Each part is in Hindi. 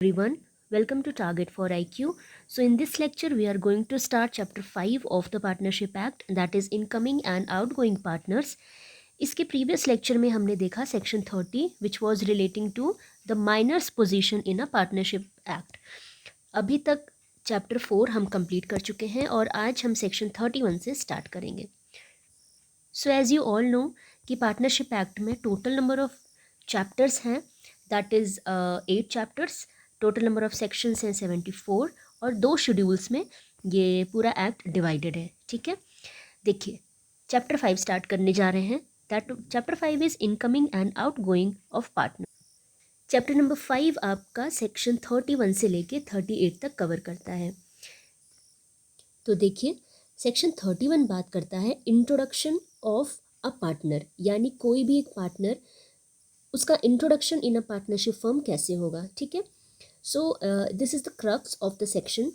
Everyone, welcome to Target for IQ. So in this lecture we are going to start chapter 5 of the Partnership Act, that is incoming and outgoing partners. इसके previous lecture में हमने देखा section 30 which was relating to the minor's position in a partnership act. अभी तक chapter 4 हम complete कर चुके हैं और आज हम section 31 से start करेंगे. So as you all know कि partnership act में total number of chapters हैं, that is 8 chapters. Total number of sections हैं 74 और 2 शेड्यूल्स में ये पूरा एक्ट डिवाइडेड है. ठीक है, देखिए चैप्टर 5 स्टार्ट करने जा रहे हैं. That chapter 5 is incoming and out going of partner. Chapter number 5 आपका सेक्शन 31 से लेके 38 तक कवर करता है. तो देखिए सेक्शन 31 बात करता है इंट्रोडक्शन ऑफ अ पार्टनर, यानी कोई भी एक पार्टनर, उसका introduction in a partnership firm कैसे होगा. ठीक है, so this is the crux of the section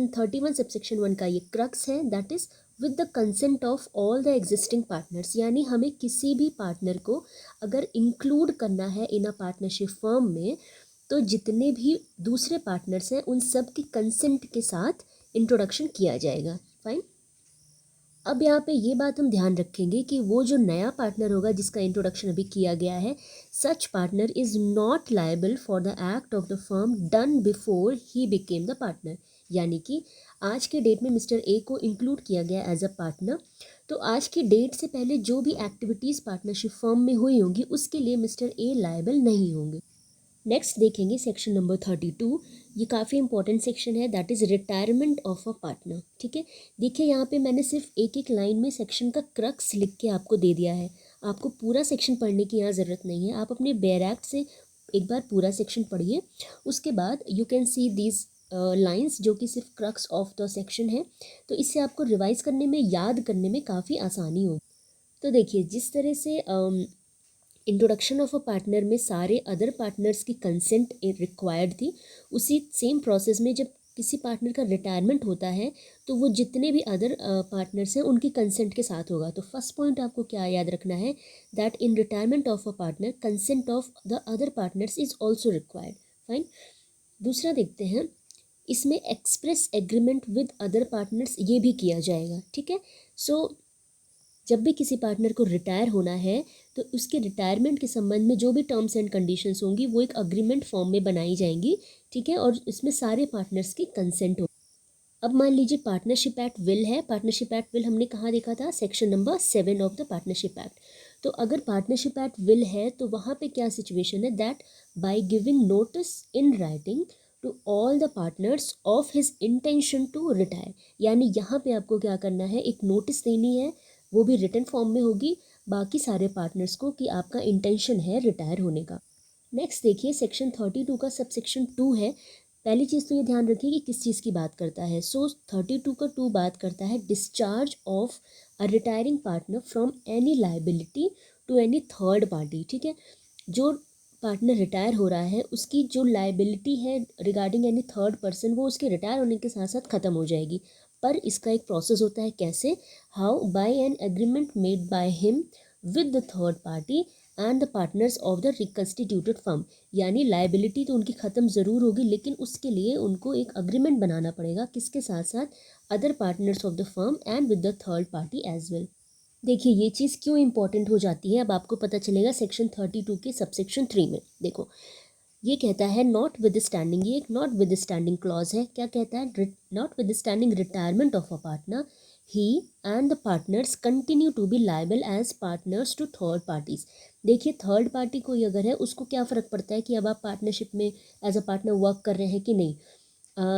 31 subsection 1 का ये क्रक्स है. That is with the consent of all the existing partners, यानी हमें किसी भी पार्टनर को अगर इंक्लूड करना है इन अ पार्टनरशिप फर्म में तो जितने भी दूसरे पार्टनर्स हैं उन सब के कंसेंट के साथ इंट्रोडक्शन किया जाएगा. फाइन. अब यहाँ पे ये बात हम ध्यान रखेंगे कि वो जो नया पार्टनर होगा जिसका इंट्रोडक्शन अभी किया गया है, सच partner is not liable for the act of the firm done before he became the partner. यानी कि आज के डेट में मिस्टर ए को इंक्लूड किया गया एज अ पार्टनर, तो आज की डेट से पहले जो भी एक्टिविटीज़ पार्टनरशिप फर्म में हुई होंगी उसके लिए मिस्टर ए लायबल नहीं होंगे. नेक्स्ट देखेंगे सेक्शन नंबर 32. ये काफ़ी इंपॉर्टेंट सेक्शन है, that is retirement of a partner. ठीक है, देखिए यहाँ पे मैंने सिर्फ एक एक लाइन में सेक्शन का क्रक्स लिख के आपको दे दिया है. आपको पूरा सेक्शन पढ़ने की यहाँ ज़रूरत नहीं है. आप अपने बेयर एक्ट से एक बार पूरा सेक्शन पढ़िए, उसके बाद you can see these lines जो कि सिर्फ क्रक्स ऑफ द सेक्शन है. तो इससे आपको रिवाइज करने में, याद करने में काफ़ी आसानी होगी. तो देखिए जिस तरह से इंट्रोडक्शन ऑफ अ पार्टनर में सारे अदर पार्टनर्स की कंसेंट रिक्वायर्ड थी, उसी सेम प्रोसेस में जब किसी पार्टनर का रिटायरमेंट होता है तो वो जितने भी अदर पार्टनर्स हैं उनकी कंसेंट के साथ होगा. तो फर्स्ट पॉइंट आपको क्या याद रखना है, that in retirement of a partner consent of the other partners is also required. Fine. दूसरा देखते हैं, इसमें express agreement with other partners ये भी किया जाएगा. ठीक है, सो जब भी किसी पार्टनर को रिटायर होना है तो उसके रिटायरमेंट के संबंध में जो भी टर्म्स एंड कंडीशंस होंगी वो एक अग्रीमेंट फॉर्म में बनाई जाएंगी. ठीक है, और इसमें सारे पार्टनर्स की कंसेंट हो. अब मान लीजिए पार्टनरशिप एक्ट विल है. पार्टनरशिप एक्ट विल हमने कहाँ देखा था, section number 7 of the partnership act. तो अगर पार्टनरशिप एक्ट विल है तो वहाँ पे क्या सिचुएशन है, that by giving notice in writing to all the partners of his intention to retire. यानी यहाँ पे आपको क्या करना है, एक नोटिस देनी है, वो भी रिटन फॉर्म में होगी बाकी सारे पार्टनर्स को कि आपका इंटेंशन है रिटायर होने का. नेक्स्ट देखिए सेक्शन 32 का सब सेक्शन 2 है. पहली चीज़ तो ये ध्यान रखिए कि किस चीज़ की बात करता है. सो 32 का 2 बात करता है discharge of a retiring partner from any liability to any third party. ठीक है, जो पार्टनर रिटायर हो रहा है उसकी जो लाइबिलिटी है रिगार्डिंग एनी थर्ड पर्सन वो उसके रिटायर होने के साथ साथ ख़त्म हो जाएगी. पर इसका एक प्रोसेस होता है, कैसे, how, by an agreement made by him with the third party and the partners of the reconstituted firm. यानी लाइबिलिटी तो उनकी ख़त्म ज़रूर होगी लेकिन उसके लिए उनको एक अग्रीमेंट बनाना पड़ेगा, किसके साथ साथ, other partners of the firm and with the third party as well. देखिए ये चीज़ क्यों इंपॉर्टेंट हो जाती है अब आपको पता चलेगा सेक्शन 32 के सबसेक्शन 3 में. देखो ये कहता है नॉट विद स्टैंडिंग, ये एक नॉट विद स्टैंडिंग क्लॉज है. क्या कहता है, notwithstanding retirement of a partner he and the partners continue to be liable as partners to third parties. देखिए थर्ड पार्टी कोई अगर है उसको क्या फ़र्क पड़ता है कि अब आप पार्टनरशिप में एज अ पार्टनर वर्क कर रहे हैं कि नहीं.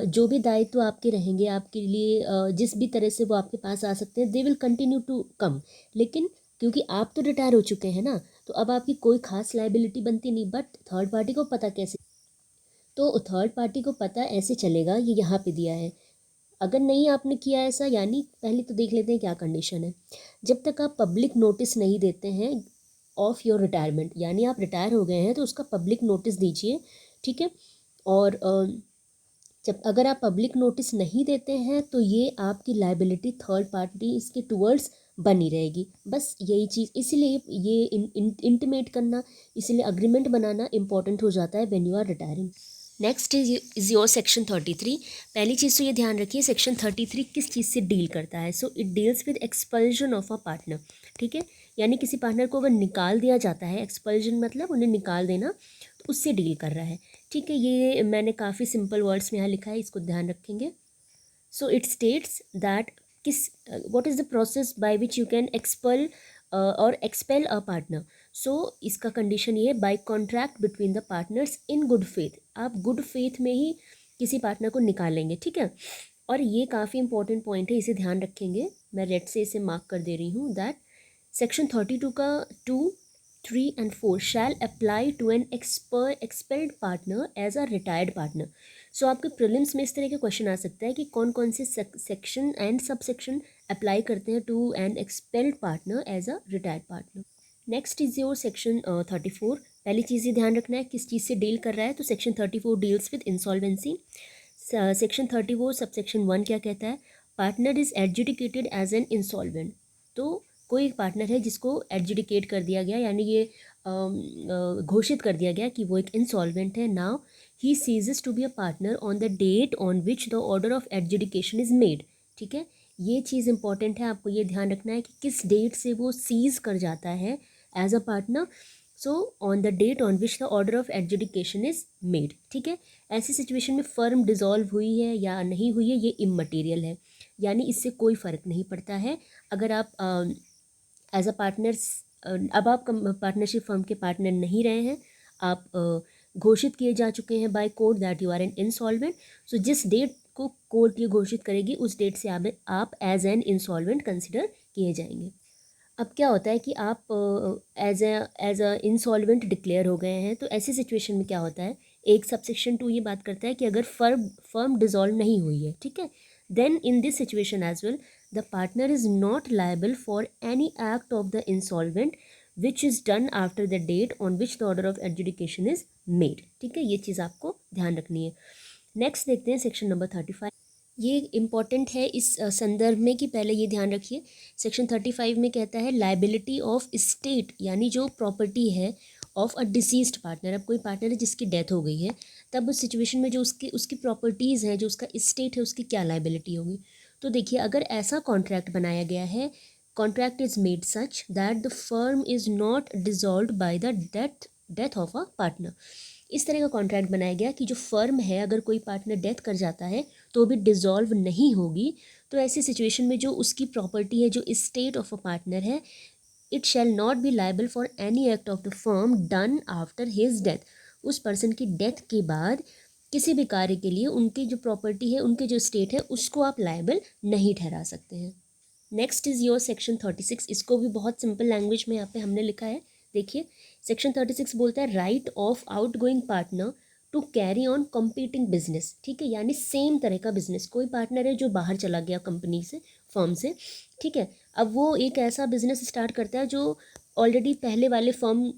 जो भी दायित्व आपके रहेंगे आपके लिए, जिस भी तरह से वो आपके पास आ सकते हैं, they will continue to come. लेकिन क्योंकि आप तो रिटायर हो चुके हैं ना, तो अब आपकी कोई खास लाइबिलिटी बनती नहीं. बट थर्ड पार्टी को पता कैसे, तो थर्ड पार्टी को पता ऐसे चलेगा, ये यहाँ पे दिया है. अगर नहीं आपने किया ऐसा, यानी पहले तो देख लेते हैं क्या कंडीशन है. जब तक आप पब्लिक नोटिस नहीं देते हैं ऑफ योर रिटायरमेंट, यानी आप रिटायर हो गए हैं तो उसका पब्लिक नोटिस दीजिए. ठीक है, और जब अगर आप पब्लिक नोटिस नहीं देते हैं तो ये आपकी लाइबिलिटी थर्ड पार्टी इसके टूवर्ड्स बनी रहेगी. बस यही चीज़, इसीलिए ये इंटीमेट करना, इसीलिए अग्रीमेंट बनाना इंपॉर्टेंट हो जाता है when you are retiring. Next is your section 33। पहली चीज़ तो ये ध्यान रखिए सेक्शन 33 किस चीज़ से डील करता है। So it deals with expulsion of a partner, ठीक है। यानी किसी पार्टनर को अगर निकाल दिया जाता है, एक्सपल्जन मतलब उन्हें निकाल देना, तो उससे डील कर रहा है, ठीक है। ये मैंने काफ़ी सिंपल वर्ड्स में यहाँ लिखा है, इसको ध्यान रखेंगे। सो इट स्टेट्स दैट किस what is the process by which you can expel और एक्सपेल अ पार्टनर। सो इसका कंडीशन ये है, by contract between the partners in good faith. आप गुड फेथ में ही किसी पार्टनर को निकालेंगे, ठीक है। और ये काफ़ी इंपॉर्टेंट पॉइंट है, इसे ध्यान रखेंगे। मैं रेड से इसे मार्क कर दे रही हूँ दैट सेक्शन 32 का 2, 3 and 4 shall apply to an expelled partner as a retired partner। सो आपके प्रीलिम्स में इस तरह का क्वेश्चन आ सकता है कि कौन कौन से section and sub section apply करते हैं to an expelled partner as a retired partner. Next is your section 34। पहली चीज़ ये ध्यान रखना है किस चीज़ से डील कर रहा है, तो section 34 deals with insolvency. Section 34 sub section 1 क्या कहता है, partner is adjudicated as an insolvent. तो कोई एक पार्टनर है जिसको एडजुडिकेट कर दिया गया, यानी ये घोषित कर दिया गया कि वो एक इंसॉल्वेंट है। Now he ceases to be a partner on the date on which the order of adjudication is made, ठीक है। ये चीज़ इंपॉर्टेंट है, आपको ये ध्यान रखना है कि किस डेट से वो सीज कर जाता है as a partner. So on the date on which the order of adjudication is made, ठीक है। ऐसी सिचुएशन में फर्म डिज़ोल्व हुई है या नहीं हुई है ये इममटीरियल है, यानी इससे कोई फ़र्क नहीं पड़ता है। अगर आप एज अ पार्टनर्स अब आप पार्टनरशिप फर्म के पार्टनर नहीं रहे हैं, आप घोषित किए जा चुके हैं by court that you are an insolvent. So जिस डेट को कोर्ट ये घोषित करेगी उस डेट से आप एज एन इंसॉल्वेंट कंसिडर किए जाएंगे। अब क्या होता है कि आप एज अ इंसॉल्वेंट डिक्लेयर हो गए हैं, तो ऐसी सिचुएशन में क्या होता है, एक सबसेक्शन 2 ये बात करता है कि अगर फर्म डिज़ोल्व नहीं हुई है, ठीक है, then in this situation as well the partner is not liable for any act of the insolvent which is done after the date on which the order of adjudication is made, ठीक है। ये चीज़ आपको ध्यान रखनी है। नेक्स्ट देखते हैं सेक्शन नंबर 35। ये इम्पॉर्टेंट है इस संदर्भ में कि पहले ये ध्यान रखिए, सेक्शन 35 में कहता है लाइबिलिटी ऑफ स्टेट, यानी जो प्रॉपर्टी है ऑफ अ डिसीज्ड पार्टनर। अब कोई पार्टनर है जिसकी डेथ हो गई है, तब उस सिचुएशन में जो उसकी उसकी प्रॉपर्टीज़ हैं, जो उसका स्टेट है, उसकी क्या लाइबिलिटी होगी। तो देखिए, अगर ऐसा कॉन्ट्रैक्ट बनाया गया है, contract is made such that the firm is not dissolve by the death of a partner. इस तरह का कॉन्ट्रैक्ट बनाया गया कि जो फर्म है, अगर कोई पार्टनर डेथ कर जाता है तो भी डिज़ोल्व नहीं होगी। तो ऐसी सिचुएशन में जो उसकी प्रॉपर्टी है, जो स्टेट ऑफ अ पार्टनर है, it shall not be liable for any act of the firm done after his death. उस पर्सन की डेथ के बाद किसी भी कार्य के लिए उनकी जो प्रॉपर्टी है, उनके जो स्टेट है, उसको आप लायबल नहीं ठहरा सकते हैं। Next is your section 36। इसको भी बहुत सिंपल लैंग्वेज में यहाँ पे हमने लिखा है। देखिए, सेक्शन 36 बोलता है right of outgoing partner to carry on competing business, ठीक है। यानी सेम तरह का बिजनेस, कोई पार्टनर है जो बाहर चला गया कंपनी से, फर्म से, ठीक है। अब वो एक ऐसा बिजनेस स्टार्ट करता है जो ऑलरेडी पहले वाले फर्म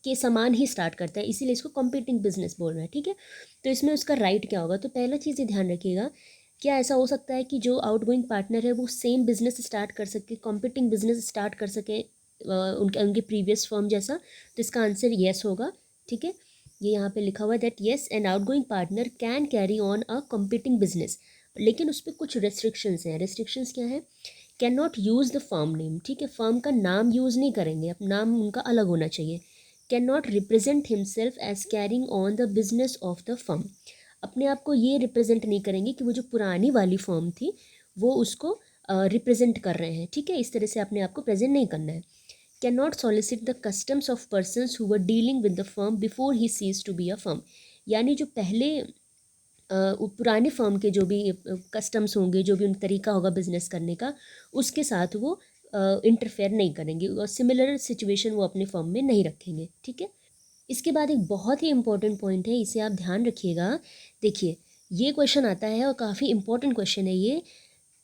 के समान ही स्टार्ट करता है, इसीलिए इसको कम्पीटिंग बिजनेस बोल रहा है, ठीक है। तो इसमें उसका राइट क्या होगा, तो पहला चीज़ ये ध्यान रखिएगा, क्या ऐसा हो सकता है कि जो आउटगोइंग पार्टनर है वो सेम बिजनेस स्टार्ट कर सके, कॉम्पिटिंग बिजनेस स्टार्ट कर सके उनके उनके प्रीवियस फर्म जैसा। तो इसका आंसर येस होगा, ठीक है। ये यहाँ पे लिखा हुआ है that yes an outgoing partner can carry on a competing business, लेकिन उस पर कुछ रेस्ट्रिक्शंस हैं। रेस्ट्रिक्शंस क्या है, can not use the firm name, ठीक है, फर्म का नाम यूज़ नहीं करेंगे, अब नाम उनका अलग होना चाहिए। Can not represent himself as carrying on the business of the firm, अपने आप को ये रिप्रेजेंट नहीं करेंगे कि वो जो पुरानी वाली फर्म थी वो उसको रिप्रेजेंट कर रहे हैं, ठीक है। इस तरह से अपने आप को प्रेजेंट नहीं करना है। Can not solicit the customs of persons who were dealing with the firm before he cease to be a firm, यानी जो पहले पुराने फर्म के जो भी कस्टम्स होंगे, जो भी उन तरीका होगा बिजनेस करने का, उसके साथ वो इंटरफेयर नहीं करेंगे और सिमिलर सिचुएशन वो अपने फर्म में नहीं रखेंगे, ठीक है। इसके बाद एक बहुत ही इंपॉर्टेंट पॉइंट है, इसे आप ध्यान रखिएगा। देखिए, ये क्वेश्चन आता है और काफ़ी इंपॉर्टेंट क्वेश्चन है ये,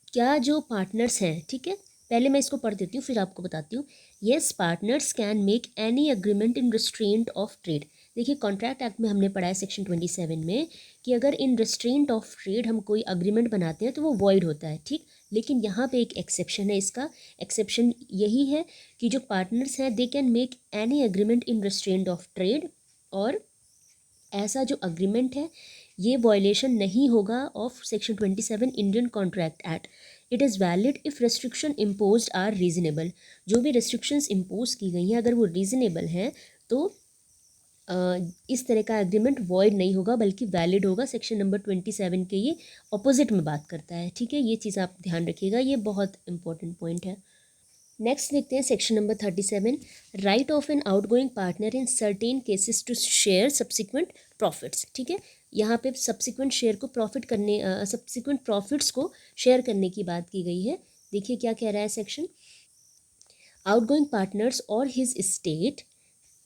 क्या जो पार्टनर्स हैं, ठीक है, पहले मैं इसको पढ़ देती हूँ फिर आपको बताती हूँ। Yes, partners can make any agreement in restraint of trade. देखिए, कॉन्ट्रैक्ट एक्ट में हमने पढ़ा है सेक्शन 27 में कि अगर इन रिस्ट्रेंट ऑफ ट्रेड हम कोई अग्रीमेंट बनाते हैं तो वो वॉइड होता है, ठीक। लेकिन यहाँ पे एक एक्सेप्शन है, इसका एक्सेप्शन यही है कि जो पार्टनर्स हैं they can make any agreement in restraint of trade, और ऐसा जो अग्रीमेंट है ये वायलेशन नहीं होगा of section 27 Indian contract act. It is valid if restriction impose are reasonable. जो भी रेस्ट्रिक्शंस इम्पोज की गई हैं अगर वो रीजनेबल हैं तो इस तरह का एग्रीमेंट वॉइड नहीं होगा बल्कि वैलिड होगा। सेक्शन नंबर 27 के ये ऑपोजिट में बात करता है। ठीक है, ये चीज़ आप ध्यान रखिएगा, ये बहुत इंपॉर्टेंट पॉइंट है। नेक्स्ट देखते हैं section number 37, right of an outgoing partner in certain cases to share subsequent profits. ठीक है, यहाँ पे सब्सिक्वेंट शेयर को प्रॉफिट करने सब्सिक्वेंट प्रॉफिट्स को शेयर करने की बात की गई है। देखिए क्या कह रहा है सेक्शन, आउटगोइंग पार्टनर्स और his state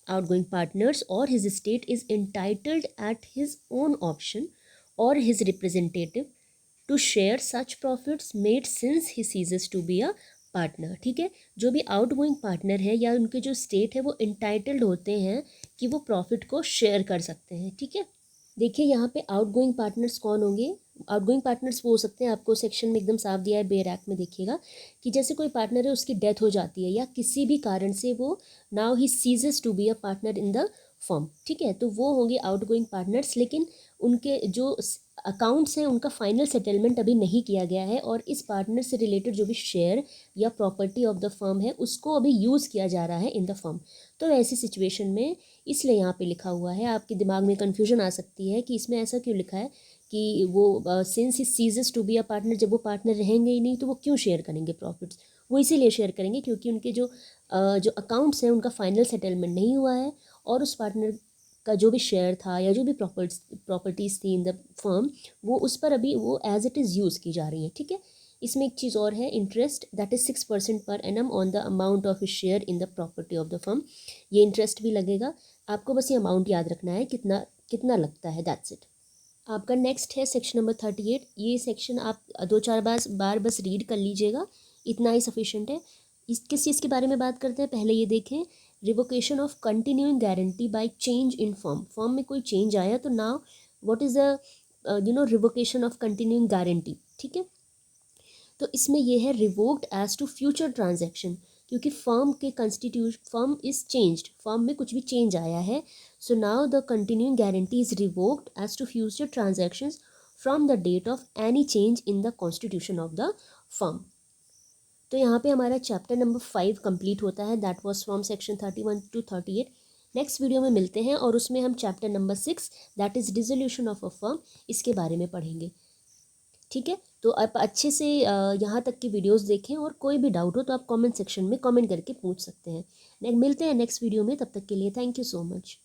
outgoing partners or his estate is entitled at his own option or his representative to share such profits made since he ceases to be a partner। ठीक है, जो भी आउटगोइंग पार्टनर है या उनके जो स्टेट है वो इंटाइटल्ड होते हैं कि वो प्रॉफिट को शेयर कर सकते हैं। ठीक है, देखिए यहाँ पे आउटगोइंग पार्टनर्स कौन होंगे। आउटगोइंग पार्टनर्स वो हो सकते हैं, आपको सेक्शन में एकदम साफ दिया है बेयर एक्ट में, देखिएगा कि जैसे कोई पार्टनर है उसकी डेथ हो जाती है या किसी भी कारण से वो now he ceases to be a partner in the firm. ठीक है, तो वो होंगे आउटगोइंग पार्टनर्स, लेकिन उनके जो अकाउंट्स हैं उनका फाइनल सेटलमेंट अभी नहीं किया गया है और इस पार्टनर से रिलेटेड जो भी शेयर या प्रॉपर्टी ऑफ द फर्म है उसको अभी यूज़ किया जा रहा है इन द फर्म। तो ऐसी सिचुएशन में इसलिए यहाँ पे लिखा हुआ है, आपके दिमाग में कन्फ्यूजन आ सकती है कि इसमें ऐसा क्यों लिखा है कि वो since he ceases to be a partner, जब वो पार्टनर रहेंगे ही नहीं तो वो क्यों शेयर करेंगे प्रॉफिट्स। वो इसीलिए शेयर करेंगे क्योंकि उनके जो अकाउंट्स हैं उनका फाइनल सेटलमेंट नहीं हुआ है और उस पार्टनर का जो भी शेयर था या जो भी प्रॉपर्टीज़ थी इन द फर्म वो उस पर अभी वो एज इट इज़ यूज़ की जा रही है। ठीक है, इसमें एक चीज़ और है, interest that is 6% per annum on the amount of share in the property of the firm. ये इंटरेस्ट भी लगेगा, आपको बस ये अमाउंट याद रखना है कितना कितना लगता है, दैट्स इट। आपका नेक्स्ट है सेक्शन नंबर 38। ये सेक्शन आप 2-4 बार बस रीड कर लीजिएगा, इतना ही सफिशेंट है। इस किस चीज़ के बारे में बात करते हैं, पहले ये देखें, revocation of continuing guarantee by change in firm. Firm में कोई चेंज आया तो now what is the revocation of continuing guarantee. ठीक है, तो इसमें यह है revoked as to future transaction, क्योंकि फर्म के constitution firm is changed, firm में कुछ भी चेंज आया है। So now the continuing guarantee is revoked as to future transactions from the date of any change in the constitution of the firm. तो यहाँ पे हमारा चैप्टर नंबर 5 कंप्लीट होता है, that was from section 31 to 38। Next video में मिलते हैं और उसमें हम chapter number 6 that is dissolution of a firm, इसके बारे में पढ़ेंगे। ठीक है, तो आप अच्छे से यहाँ तक की वीडियोस देखें और कोई भी डाउट हो तो आप कमेंट सेक्शन में कमेंट करके पूछ सकते हैं। मिलते हैं नेक्स्ट वीडियो में, तब तक के लिए थैंक यू सो मच।